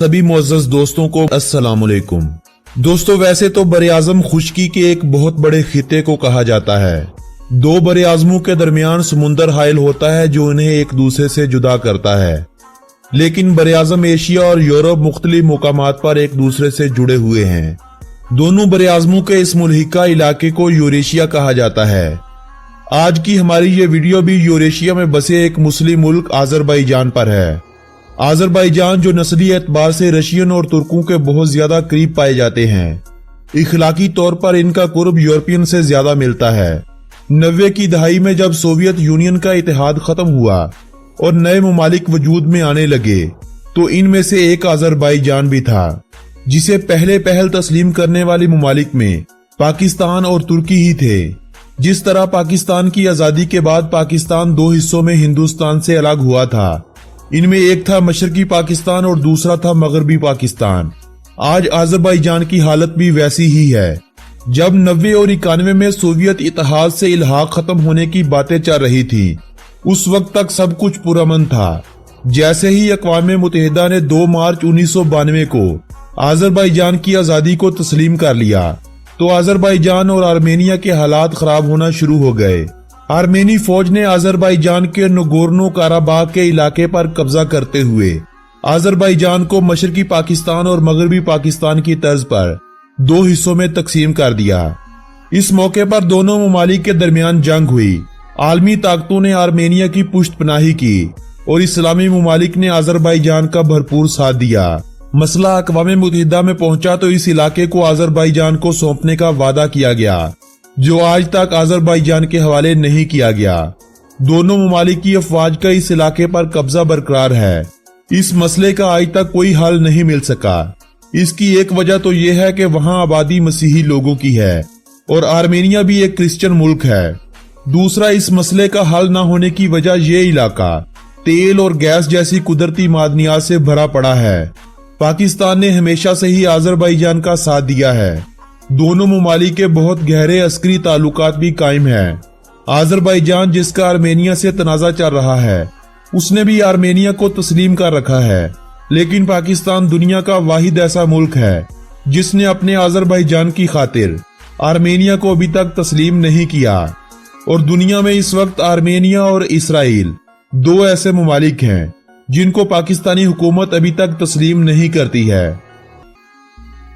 सभी मुअज़्ज़ज़ दोस्तों को अस्सलाम वालेकुम। दोस्तों, वैसे तो बरे आज़म खुश्की के एक बहुत बड़े खिते को कहा जाता है। दो बरे आज़मों के दरमियान समुंदर हाइल होता है जो इन्हें एक दूसरे से जुदा करता है, लेकिन बरे आज़म एशिया और यूरोप मुख्तलिफ मुकामात पर एक दूसरे से जुड़े हुए हैं। दोनों बरे आज़मों के इस मुल्हिका इलाके को यूरेशिया कहा जाता है। आज की हमारी ये वीडियो भी यूरेशिया में बसे एक मुस्लिम मुल्क आज़रबाईजान पर है। आज़रबाईजान जो नस्ली एतबार से रशियन और तुर्कों के बहुत ज्यादा करीब पाए जाते हैं, इखलाकी तौर पर इनका कुर्ब यूरोपियन से ज्यादा मिलता है। 90 की दहाई में जब सोवियत यूनियन का इत्तेहाद खत्म हुआ और नए ममालिक वजूद में आने लगे, तो इनमें से एक आज़रबाईजान भी था, जिसे पहल तस्लीम करने वाले ममालिक में पाकिस्तान और तुर्की ही थे। जिस तरह पाकिस्तान की आजादी के बाद पाकिस्तान दो हिस्सों में हिंदुस्तान से अलग हुआ था, इनमें एक था मशरकी पाकिस्तान और दूसरा था मगरबी पाकिस्तान। आज आज़रबाईजान की हालत भी वैसी ही है। जब 90 और 91 में सोवियत इत्तेहाद से इल्हाक खत्म होने की बातें चल रही थी, उस वक्त तक सब कुछ पुरअमन था। जैसे ही अक़वाम मुत्तहिदा ने 2 मार्च 1992 को आज़रबाईजान की आजादी को तस्लीम कर लिया, तो आज़रबाईजान और आर्मेनिया के हालात खराब होना शुरू हो गए। आर्मेनी फौज ने आज़रबाईजान के नगोर्नो काराबाग के इलाके पर कब्जा करते हुए आज़रबाईजान को मशरकी पाकिस्तान और मगरबी पाकिस्तान की तर्ज पर 2 हिस्सों में तकसीम कर दिया। इस मौके पर दोनों ममालिक के दरमियान जंग हुई। आलमी ताकतों ने आर्मेनिया की पुष्टपनाही की और इस्लामी ममालिक ने आज़रबाईजान का भरपूर साथ दिया। मसला अक़वाम मुत्तहिदा में पहुंचा तो इस इलाके को आज़रबाईजान को सौंपने का वादा किया गया, जो आज तक आज़रबाईजान के हवाले नहीं किया गया। दोनों ममालिक की अफवाज का इस इलाके पर कब्जा बरकरार है। इस मसले का आज तक कोई हल नहीं मिल सका। इसकी एक वजह तो यह है कि वहां आबादी मसीही लोगों की है और आर्मेनिया भी एक क्रिश्चियन मुल्क है। दूसरा, इस मसले का हल न होने की वजह ये इलाका तेल और गैस जैसी कुदरती मादनियात से भरा पड़ा है। पाकिस्तान ने हमेशा से ही आज़रबाईजान का साथ दिया है। दोनों ममालिक के बहुत गहरे अस्करी ताल्लुकात भी कायम है। आज़रबाईजान, जिसका आर्मेनिया से तनाज़ा चल रहा है, उसने भी आर्मेनिया को तस्लीम कर रखा है, लेकिन पाकिस्तान दुनिया का वाहिद ऐसा मुल्क है जिसने अपने आज़रबाईजान की खातिर आर्मेनिया को अभी तक तस्लीम नहीं किया। और दुनिया में इस वक्त आर्मेनिया और इसराइल 2 ऐसे ममालिक हैं जिनको पाकिस्तानी हुकूमत अभी तक तस्लीम नहीं करती है।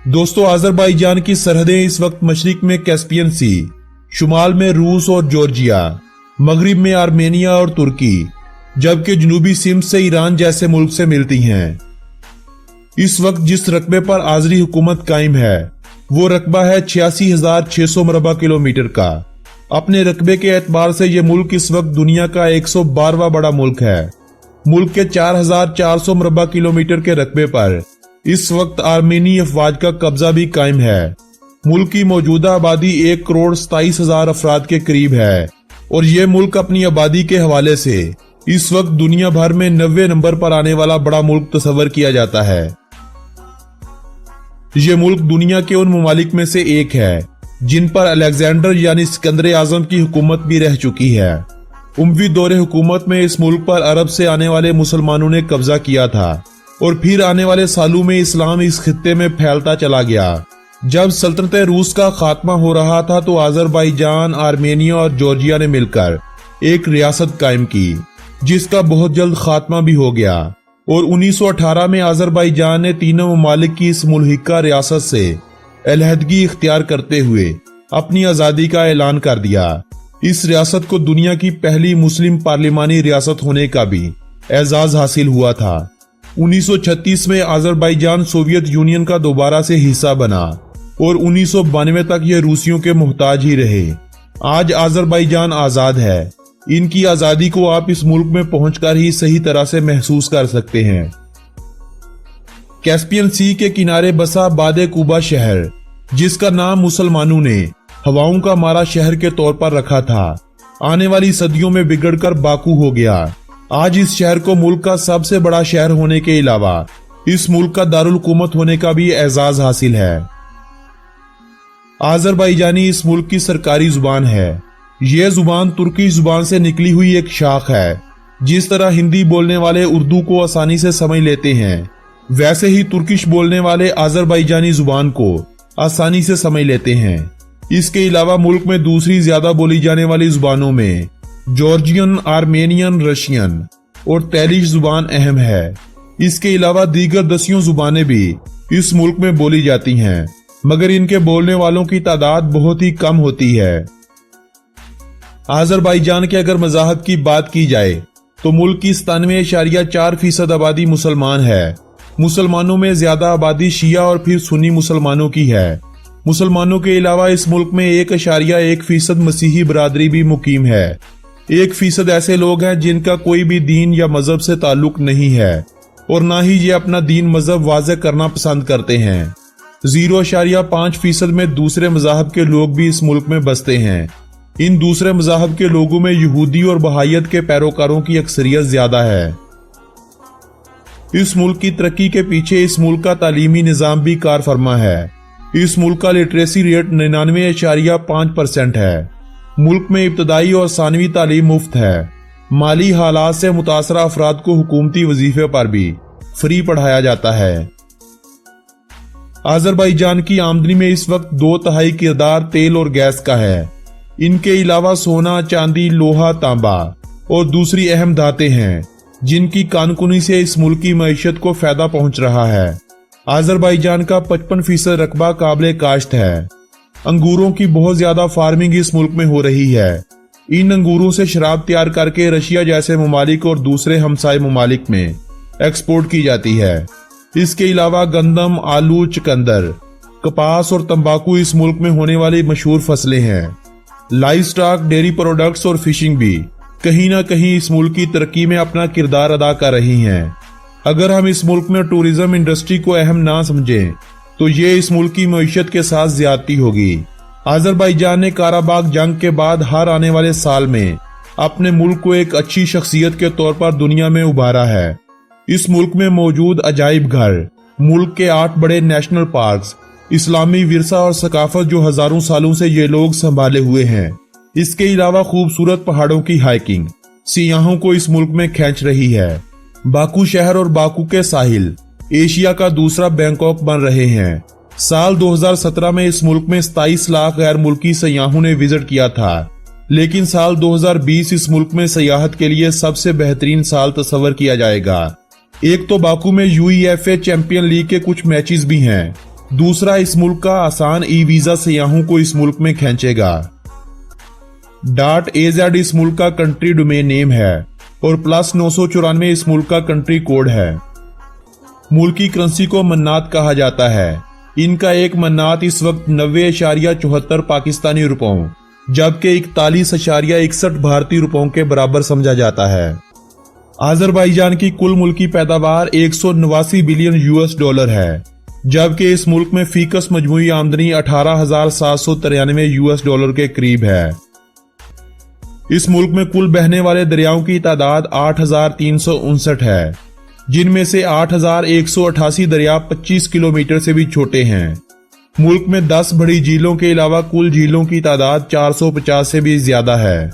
दोस्तों, आज़रबाईजान की सरहदें इस वक्त मशरिक में कैस्पियन सी, शुमाल में रूस और जॉर्जिया, मगरिब में आर्मेनिया और तुर्की, जबकि जनूबी सिंध से ईरान जैसे मुल्क से मिलती हैं। इस वक्त जिस रकबे पर आज़री हुकूमत कायम है, वो रकबा है 86,600 मरबा किलोमीटर का। अपने रकबे के एतबार से ये मुल्क इस वक्त दुनिया का 112वां बड़ा मुल्क है। मुल्क के 4,400 मरबा किलोमीटर के रकबे पर इस वक्त आर्मेनी अफवाज का कब्जा भी कायम है। मुल्क की मौजूदा आबादी 1,27,000 अफराद के करीब है और ये मुल्क अपनी आबादी के हवाले से इस वक्त दुनिया भर में 90 नंबर पर आने वाला बड़ा मुल्क तस्वर किया जाता है। ये मुल्क दुनिया के उन ममालिक में से एक है जिन पर अलेक्जेंडर यानी सिकंदर आजम की हुकूमत भी रह चुकी है। उमवी दौरे हुकूमत में इस मुल्क पर अरब से आने वाले मुसलमानों ने कब्जा किया था और फिर आने वाले सालों में इस्लाम इस खित्ते में फैलता चला गया। जब सल्तनत रूस का खात्मा हो रहा था तो आज़रबाईजान, आर्मेनिया और जॉर्जिया ने मिलकर एक रियासत कायम की, जिसका बहुत जल्द खात्मा भी हो गया और 1918 में आज़रबाईजान ने तीनों ममालिक की इस मुल्हिका रियासत से अलहदगी इख्तियार करते हुए अपनी आज़ादी का ऐलान कर दिया। इस रियासत को दुनिया की पहली मुस्लिम पार्लिमानी रियासत होने का भी एजाज हासिल हुआ था। 1936 में आज़रबाईजान सोवियत यूनियन का दोबारा से हिस्सा बना और 1992 तक ये रूसियों के मोहताज ही रहे। आज आज़रबाईजान आज़ाद है। इनकी आज़ादी को आप इस मुल्क में पहुंचकर ही सही तरह से महसूस कर सकते हैं। कैस्पियन सी के किनारे बसा बादे कुबा शहर, जिसका नाम मुसलमानों ने हवाओं का मारा शहर के तौर पर रखा था, आने वाली सदियों में बिगड़कर बाकू हो गया। आज इस शहर को मुल्क का सबसे बड़ा शहर होने के अलावा इस मुल्क का दारुल हुकूमत होने का भी एजाज हासिल है। आज़रबाईजानी इस मुल्क की सरकारी जुबान है। यह जुबान तुर्की जुबान से निकली हुई एक शाख है। जिस तरह हिंदी बोलने वाले उर्दू को आसानी से समझ लेते हैं, वैसे ही तुर्किश बोलने वाले अजरबैजानी जुबान को आसानी से समझ लेते हैं। इसके अलावा मुल्क में दूसरी ज्यादा बोली जाने वाली जुबानों में जॉर्जियन, आर्मेनियन, रशियन और तैलिश जुबान अहम है। इसके अलावा दीगर 10 जुबानें भी इस मुल्क में बोली जाती हैं, मगर इनके बोलने वालों की तादाद बहुत ही कम होती है। अजरबैजान के अगर मज़हब की बात की जाए तो मुल्क की 97.4% आबादी मुसलमान है। मुसलमानों में ज्यादा आबादी शिया और फिर सुन्नी मुसलमानों की है। मुसलमानों के अलावा इस मुल्क में 1.1% मसीही बरादरी भी मुकीम है। 1% ऐसे लोग हैं जिनका कोई भी दीन या मजहब से ताल्लुक नहीं है और ना ही ये अपना दीन मजहब वाज़ेह करना पसंद करते हैं। 0.5% में दूसरे मज़हब के लोग भी इस मुल्क में बसते हैं। इन दूसरे मज़हब के लोगों में यहूदी और बहायत के पैरोकारों की अक्सरियत ज्यादा है। इस मुल्क की तरक्की के पीछे इस मुल्क का तालीमी निज़ाम भी कार फरमा है। इस मुल्क का लिटरेसी रेट 99.5% है। मुल्क में इब्तदाई और सानवी तालीम मुफ्त है। माली हालात से मुतासरा अफराद को हुकूमती वजीफे पर भी फ्री पढ़ाया जाता है। अजरबैजान की आमदनी में इस वक्त 2/3 किरदार तेल और गैस का है। इनके अलावा सोना, चांदी, लोहा, तांबा और दूसरी अहम धातें हैं जिनकी कानकुनी से इस मुल्क की मईशत को फायदा पहुंच रहा है। अजरबैजान का 55% रकबा काबिल काश्त है। अंगूरों की बहुत ज्यादा फार्मिंग इस मुल्क में हो रही है। इन अंगूरों से शराब तैयार करके रशिया जैसे ममालिक और दूसरे हमसाय ममालिक में एक्सपोर्ट की जाती है। इसके अलावा गंदम, आलू, चुकंदर, कपास और तंबाकू इस मुल्क में होने वाली मशहूर फसलें हैं। लाइव स्टॉक, डेयरी प्रोडक्ट्स और फिशिंग भी कहीं ना कहीं इस मुल्क की तरक्की में अपना किरदार अदा कर रही हैं। अगर हम इस मुल्क में टूरिज्म इंडस्ट्री को अहम ना समझें तो ये इस मुल्क की मईशत के साथ ज्यादती होगी। अजरबैजान ने काराबाग जंग के बाद हर आने वाले साल में अपने मुल्क को एक अच्छी शख्सियत के तौर पर दुनिया में उभारा है। इस मुल्क में मौजूद अजायब घर, मुल्क के 8 बड़े नेशनल पार्क्स, इस्लामी विरसा और सकाफत जो हजारों सालों से ये लोग संभाले हुए हैं। इसके अलावा खूबसूरत पहाड़ों की हाइकिंग सियाहों को इस मुल्क में खींच रही है। बाकू शहर और बाकू के साहिल एशिया का दूसरा बैंकॉक बन रहे हैं। साल 2017 में इस मुल्क में 27 लाख गैर मुल्की सयाहों ने विजिट किया था, लेकिन साल 2020 इस मुल्क में सयाहत के लिए सबसे बेहतरीन साल तस्वर किया जाएगा। एक तो बाकू में UEFA चैंपियन लीग के कुछ मैचेस भी हैं, दूसरा इस मुल्क का आसान ई वीजा सयाहों को इस मुल्क में खींचेगा। .az इस मुल्क का कंट्री डोमेन नेम है और +994 इस मुल्क का कंट्री कोड है। मुल्क की करेंसी को मन्नात कहा जाता है। इनका एक मन्नात इस वक्त 90.74 पाकिस्तानी रुपयों जबकि 41.61 भारतीय रुपयों के बराबर समझा जाता है। अजरबैजान की कुल मुल्की पैदावार 189 बिलियन $, है, जबकि इस मुल्क में फीकस मजमूई आमदनी 18,793 $, के करीब है। इस मुल्क में कुल बहने वाले दरियाओं की तादाद 8,359 है, जिनमें से 8,188 दरिया 25 किलोमीटर से भी छोटे हैं। मुल्क में 10 बड़ी झीलों के अलावा कुल झीलों की तादाद 450 से भी ज्यादा है।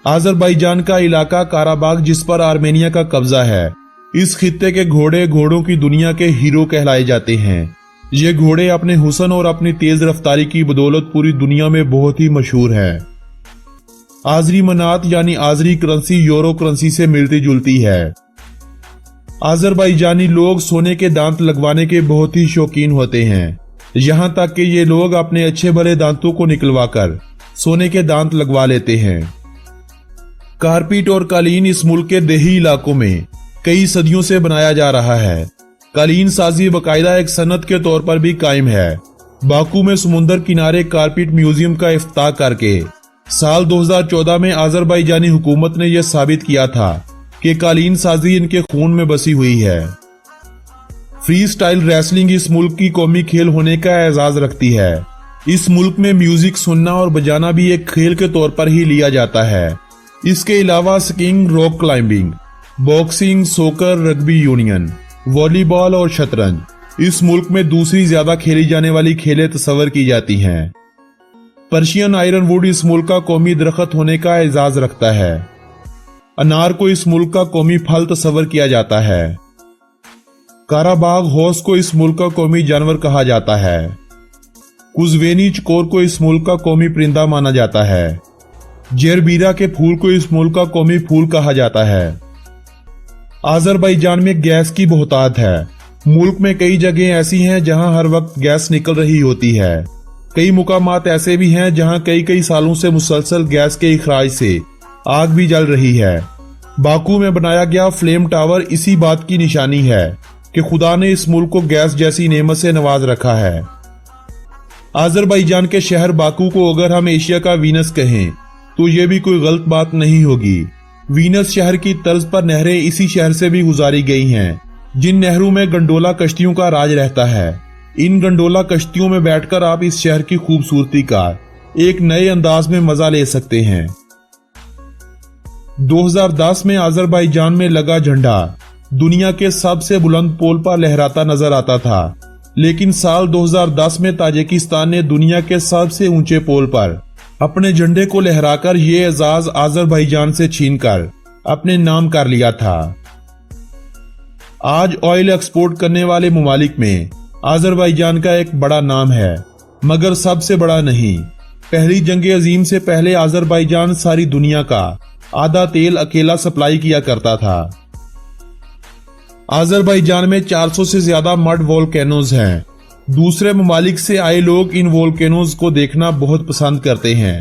अजरबैजान का इलाका काराबाग, जिस पर आर्मेनिया का कब्जा है, इस खित्ते के घोड़े घोड़ों की दुनिया के हीरो कहलाए जाते हैं। ये घोड़े अपने हुस्न और अपनी तेज रफ्तारी की बदौलत पूरी दुनिया में बहुत ही मशहूर हैं। आजरी मनात यानी आजरी करेंसी यूरो करेंसी से मिलती जुलती है। अजरबैजानी लोग सोने के दांत लगवाने के बहुत ही शौकीन होते हैं, यहाँ तक कि ये लोग अपने अच्छे भले दांतों को निकलवाकर सोने के दांत लगवा लेते हैं। कारपेट और कालीन इस मुल्क के देही इलाकों में कई सदियों से बनाया जा रहा है। कालीन साजी बाकायदा एक सनत के तौर पर भी कायम है। बाकू में समुंदर किनारे कारपेट म्यूजियम का इफ्ताह करके साल 2014 में अजरबैजानी हुकूमत ने यह साबित किया था कि कालीन साजी इनके खून में बसी हुई है। फ्री स्टाइल रेसलिंग इस मुल्क की कौमी खेल होने का एजाज रखती है। इस मुल्क में म्यूजिक सुनना और बजाना भी एक खेल के तौर पर ही लिया जाता है। इसके अलावा स्कीइंग, रॉक क्लाइंबिंग, बॉक्सिंग, सोकर, रग्बी यूनियन, वॉलीबॉल और शतरंज इस मुल्क में दूसरी ज्यादा खेली जाने वाली खेलें तस्वर की जाती हैं। पर्शियन आयरन वुड इस मुल्क का कौमी दरख्त होने का एजाज रखता है। अनार को इस मुल्क का कौमी फल तस्वर किया जाता है। काराबाग हॉर्स को इस मुल्क का कौमी जानवर कहा जाता है। कुजवेनी चकोर को इस मुल्क का कौमी परिंदा माना जाता है। जेरबीरा के फूल को इस मुल्क का कौमी फूल कहा जाता है। आज़रबाईजान में गैस की बहुतायत है। मुल्क में कई जगह ऐसी हैं जहां हर वक्त गैस निकल रही होती है। कई मुकामात ऐसे भी हैं जहां कई कई सालों से मुसलसल गैस के इखराज से आग भी जल रही है। बाकू में बनाया गया फ्लेम टावर इसी बात की निशानी है कि खुदा ने इस मुल्क को गैस जैसी नेमत से नवाज रखा है। आज़रबाईजान के शहर बाकू को अगर हम एशिया का वीनस कहें तो ये भी कोई गलत बात नहीं होगी। वीनस शहर की तर्ज पर नहरें इसी शहर से भी गुजारी गई हैं, जिन नहरों में गंडोला कश्तियों का राज रहता है। इन गंडोला कश्तियों में बैठकर आप इस शहर की खूबसूरती का एक नए अंदाज में मजा ले सकते हैं। 2010 में आज़रबाईजान में लगा झंडा दुनिया के सबसे बुलंद पोल पर लहराता नजर आता था, लेकिन साल 2010 में ताजिकिस्तान ने दुनिया के सबसे ऊंचे पोल पर अपने झंडे को लहराकर ये एजाज आज़रबाईजान से छीनकर अपने नाम कर लिया था। आज ऑयल एक्सपोर्ट करने वाले मुमालिक में आज़रबाईजान का एक बड़ा नाम है, मगर सबसे बड़ा नहीं। पहली जंग अजीम से पहले आज़रबाईजान सारी दुनिया का आधा तेल अकेला सप्लाई किया करता था। आज़रबाईजान में 400 से ज्यादा मड वोल्केनोज हैं। दूसरे ममालिक से आए लोग इन वोल्केनोज को देखना बहुत पसंद करते हैं।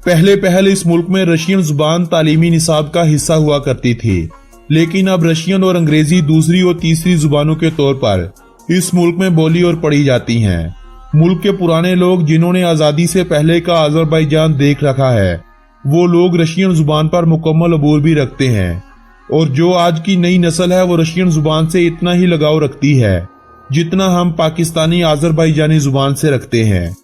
पहले इस मुल्क में रशियन जुबान तालीमी निसाब का हिस्सा हुआ करती थी, लेकिन अब रशियन और अंग्रेजी दूसरी और तीसरी जुबानों के तौर पर इस मुल्क में बोली और पढ़ी जाती हैं। मुल्क के पुराने लोग जिन्होंने आजादी से पहले का आज़रबाईजान देख रखा है, वो लोग रशियन जुबान पर मुकम्मल अबूर भी रखते हैं, और जो आज की नई नस्ल है वो रशियन जुबान से इतना ही लगाव रखती है जितना हम पाकिस्तानी आज़रबाईजानी जुबान से रखते हैं।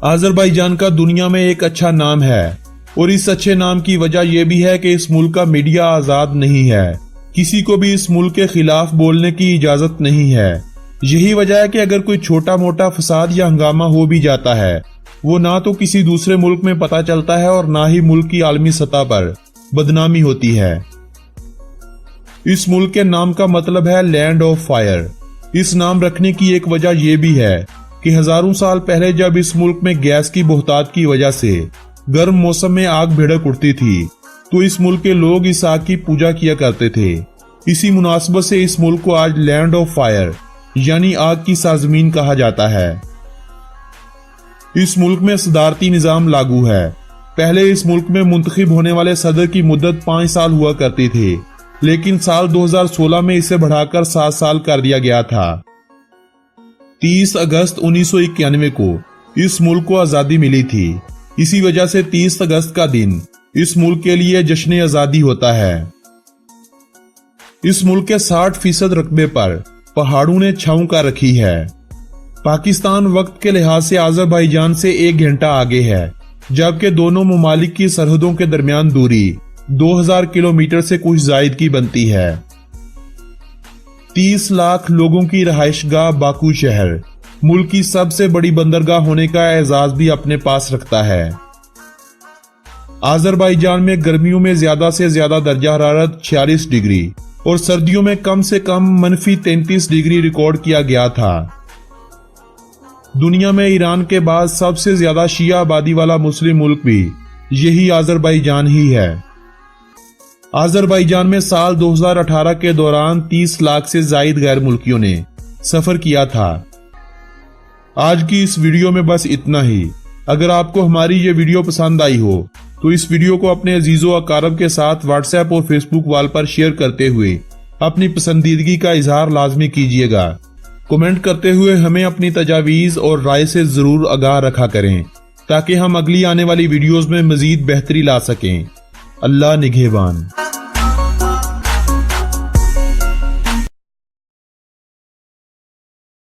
आज़रबाईजान का दुनिया में एक अच्छा नाम है, और इस अच्छे नाम की वजह यह भी है कि इस मुल्क का मीडिया आजाद नहीं है। किसी को भी इस मुल्क के खिलाफ बोलने की इजाजत नहीं है। यही वजह है कि अगर कोई छोटा मोटा फसाद या हंगामा हो भी जाता है, वो ना तो किसी दूसरे मुल्क में पता चलता है और ना ही मुल्क की आलमी सतह पर बदनामी होती है। इस मुल्क के नाम का मतलब है लैंड ऑफ फायर। इस नाम रखने की एक वजह यह भी है कि हजारों साल पहले जब इस मुल्क में गैस की बहुतायत की वजह से गर्म मौसम में आग भड़क उठती थी, तो इस मुल्क के लोग इस आग की पूजा किया करते थे। इसी मुनासबत से इस मुल्क को आज लैंड ऑफ फायर यानी आग की सरजमीन कहा जाता है। इस मुल्क में सदारती निजाम लागू है। पहले इस मुल्क में मुंतखब होने वाले सदर की मुद्दत 5 साल हुआ करती थी, लेकिन साल 2016 में इसे बढ़ाकर 7 साल कर दिया गया था। 30 अगस्त 1991 को इस मुल्क को आजादी मिली थी। इसी वजह से 30 अगस्त का दिन इस मुल्क के लिए जश्न आजादी होता है। इस मुल्क के 60% रकबे पर पहाड़ों ने छांव कर रखी है। पाकिस्तान वक्त के लिहाज से आज़रबाईजान से 1 घंटा आगे है, जबकि दोनों ममालिक की सरहदों के दरमियान दूरी 2000 किलोमीटर से कुछ जायद की बनती है। 30 लाख लोगों की रहायशगाह बाकू शहर मुल्क की सबसे बड़ी बंदरगाह होने का एजाज भी अपने पास रखता है। आज़रबाईजान में गर्मियों में ज्यादा से ज्यादा दर्जा हरारत 46 डिग्री और सर्दियों में कम से कम -33 डिग्री रिकॉर्ड किया गया था। दुनिया में ईरान के बाद सबसे ज्यादा शिया आबादी वाला मुस्लिम मुल्क भी यही आज़रबाईजान ही है। आज़रबाईजान में साल 2018 के दौरान 30 लाख से जायद गैर मुल्कियों ने सफर किया था। आज की इस वीडियो में बस इतना ही। अगर आपको हमारी ये वीडियो पसंद आई हो तो इस वीडियो को अपने अजीजों अकारब के साथ व्हाट्सएप और फेसबुक वाल पर शेयर करते हुए अपनी पसंदीदगी का इजहार लाजमी कीजिएगा। कमेंट करते हुए हमें अपनी तजावीज और राय से जरूर आगाह रखा करें, ताकि हम अगली आने वाली वीडियोस में मजीद बेहतरी ला सकें। अल्लाह निगहबान।